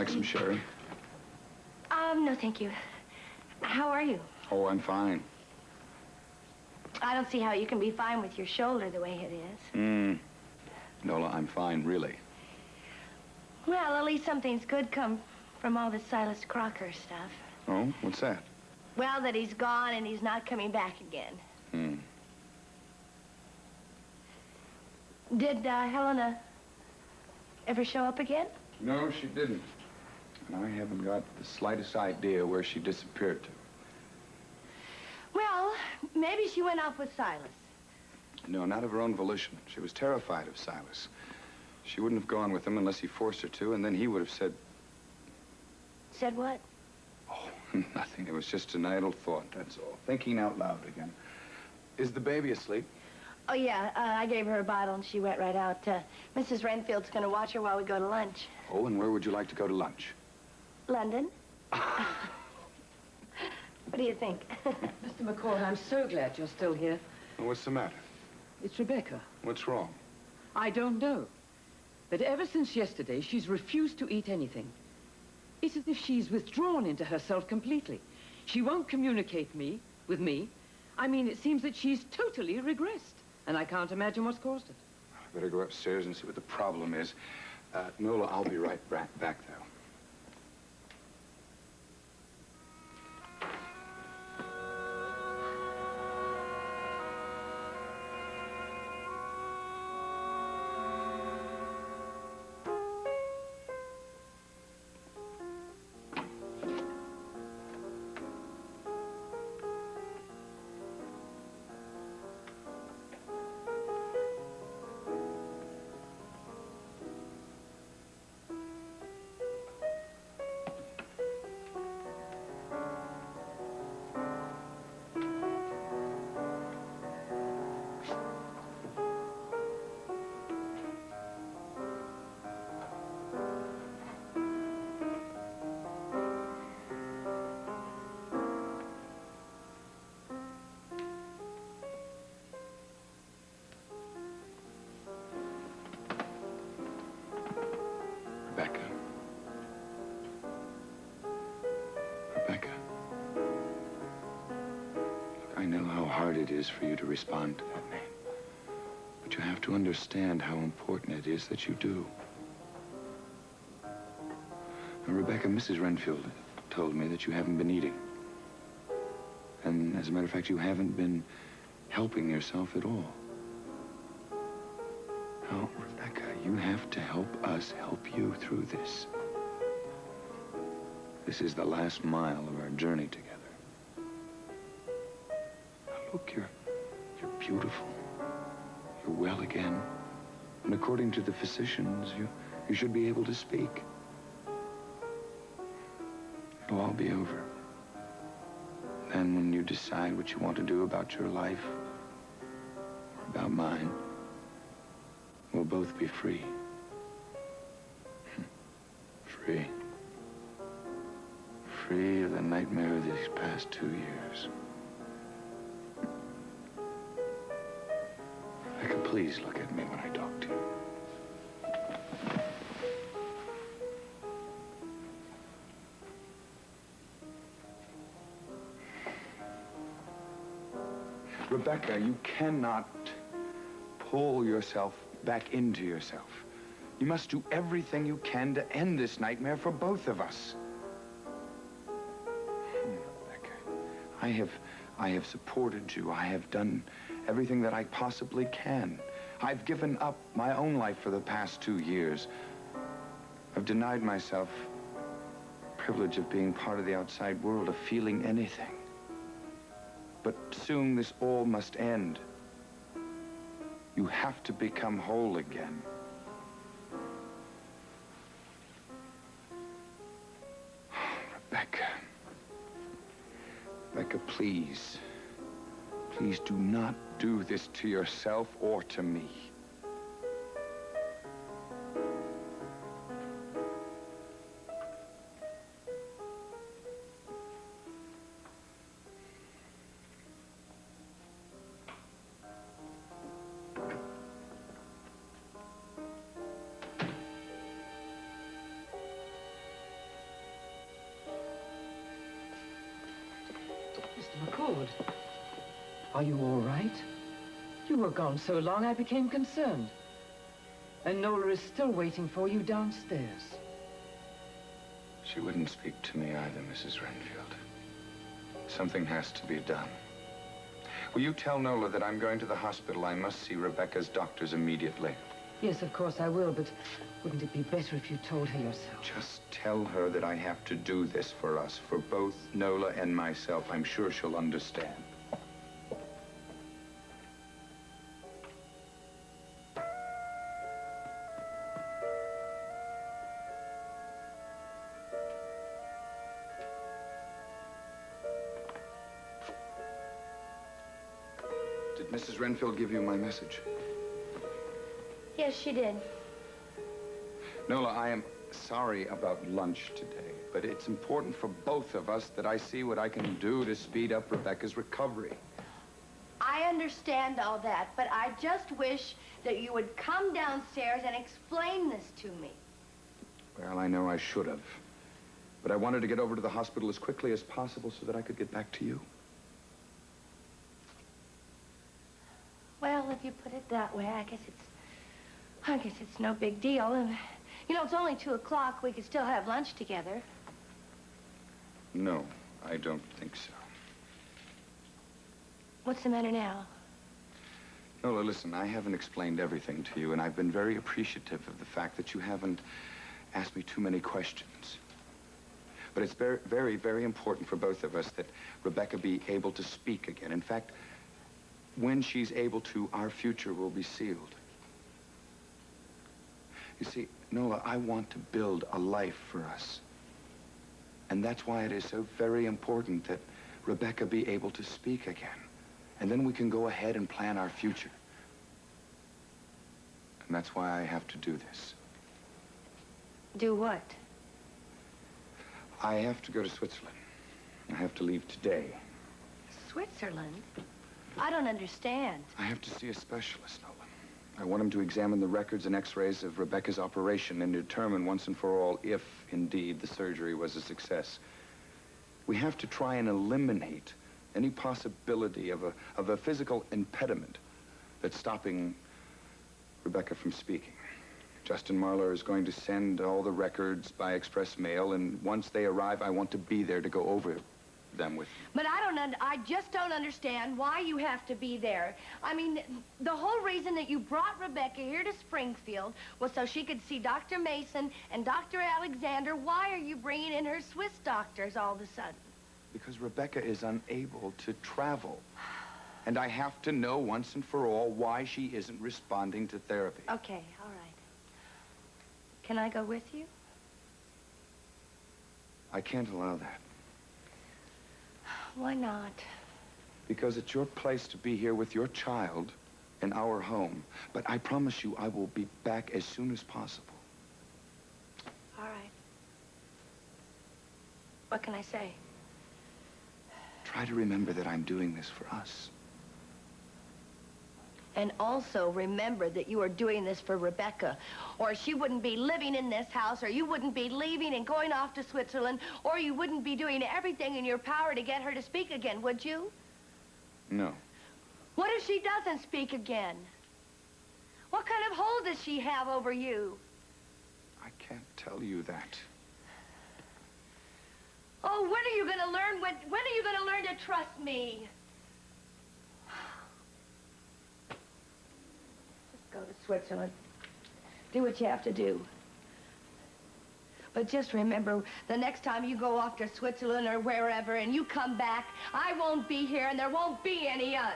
like some sherry? No, thank you. How are you? Oh, I'm fine. I don't see how you can be fine with your shoulder the way it is. Nola, I'm fine, really. Well, at least something's good come from all this Silas Crocker stuff. Oh, what's that? Well, that he's gone and he's not coming back again. Did Helena ever show up again? No, she didn't. And I haven't got the slightest idea where she disappeared to. Well, maybe she went off with Silas. No, not of her own volition. She was terrified of Silas. She wouldn't have gone with him unless he forced her to, and then he would have said... Said what? Oh, nothing. It was just an idle thought, that's all. Thinking out loud again. Is the baby asleep? Oh, yeah. I gave her a bottle and she went right out. Mrs. Renfield's going to watch her while we go to lunch. Oh, and where would you like to go to lunch? London. What do you think? Mr. McCord, I'm so glad you're still here. Well, what's the matter? It's Rebecca. What's wrong? I don't know. But ever since yesterday, she's refused to eat anything. It's as if she's withdrawn into herself completely. She won't communicate with me. I mean, it seems that she's totally regressed. And I can't imagine what's caused it. I better go upstairs and see what the problem is. Nola, I'll be right back, though. Rebecca. Look, I know how hard it is for you to respond to that name. But you have to understand how important it is that you do. Now, Rebecca, Mrs. Renfield told me that you haven't been eating. And as a matter of fact, you haven't been helping yourself at all. Now, Rebecca, you have to help us help you through this. This is the last mile of our journey together. Now, look, you're beautiful. You're well again. And according to the physicians, you should be able to speak. It'll all be over. Then when you decide what you want to do about your life, or about mine, we'll both be free. Free. Free of the nightmare of these past 2 years. Rebecca, please look at me when I talk to you. Rebecca, you cannot pull yourself back into yourself. You must do everything you can to end this nightmare for both of us. Rebecca, I have supported you. I have done everything that I possibly can. I've given up my own life for the past 2 years. I've denied myself the privilege of being part of the outside world, of feeling anything. But soon this all must end. You have to become whole again. Rebecca. Rebecca, please. Please do not do this to yourself or to me. Mr. McCord, are you all right? You were gone so long, I became concerned. And Nola is still waiting for you downstairs. She wouldn't speak to me either, Mrs. Renfield. Something has to be done. Will you tell Nola that I'm going to the hospital? I must see Rebecca's doctors immediately. Yes, of course I will, but wouldn't it be better if you told her yourself? Just tell her that I have to do this for us, for both Nola and myself. I'm sure she'll understand. Did Mrs. Renfield give you my message? Yes, she did. Nola, I am sorry about lunch today, but it's important for both of us that I see what I can do to speed up Rebecca's recovery. I understand all that, but I just wish that you would come downstairs and explain this to me. Well, I know I should have, but I wanted to get over to the hospital as quickly as possible so that I could get back to you. Well, if you put it that way, I guess it's no big deal. And, you know, it's only 2 o'clock. We could still have lunch together. No, I don't think so. What's the matter now? Nola, listen, I haven't explained everything to you, and I've been very appreciative of the fact that you haven't asked me too many questions. But it's very, very, very important for both of us that Rebecca be able to speak again. In fact, when she's able to, our future will be sealed. You see, Nola, I want to build a life for us. And that's why it is so very important that Rebecca be able to speak again. And then we can go ahead and plan our future. And that's why I have to do this. Do what? I have to go to Switzerland. I have to leave today. Switzerland? I don't understand. I have to see a specialist, Nola. I want him to examine the records and x-rays of Rebecca's operation and determine once and for all if, indeed, the surgery was a success. We have to try and eliminate any possibility of a physical impediment that's stopping Rebecca from speaking. Justin Marlar is going to send all the records by express mail, and once they arrive, I want to be there to go over them with you. But I just don't understand why you have to be there. I mean, the whole reason that you brought Rebecca here to Springfield was so she could see Dr. Mason and Dr. Alexander. Why are you bringing in her Swiss doctors all of a sudden? Because Rebecca is unable to travel. And I have to know once and for all why she isn't responding to therapy. Okay, all right. Can I go with you? I can't allow that. Why not? Because it's your place to be here with your child in our home. But I promise you I will be back as soon as possible. All right. What can I say? Try to remember that I'm doing this for us. And also remember that you are doing this for Rebecca, or she wouldn't be living in this house, or you wouldn't be leaving and going off to Switzerland, or you wouldn't be doing everything in your power to get her to speak again, would you? No. What if she doesn't speak again? What kind of hold does she have over you? I can't tell you that. Oh, when are you going to learn? When are you going to learn to trust me? Go to Switzerland. Do what you have to do. But just remember, the next time you go off to Switzerland or wherever and you come back, I won't be here and there won't be any us.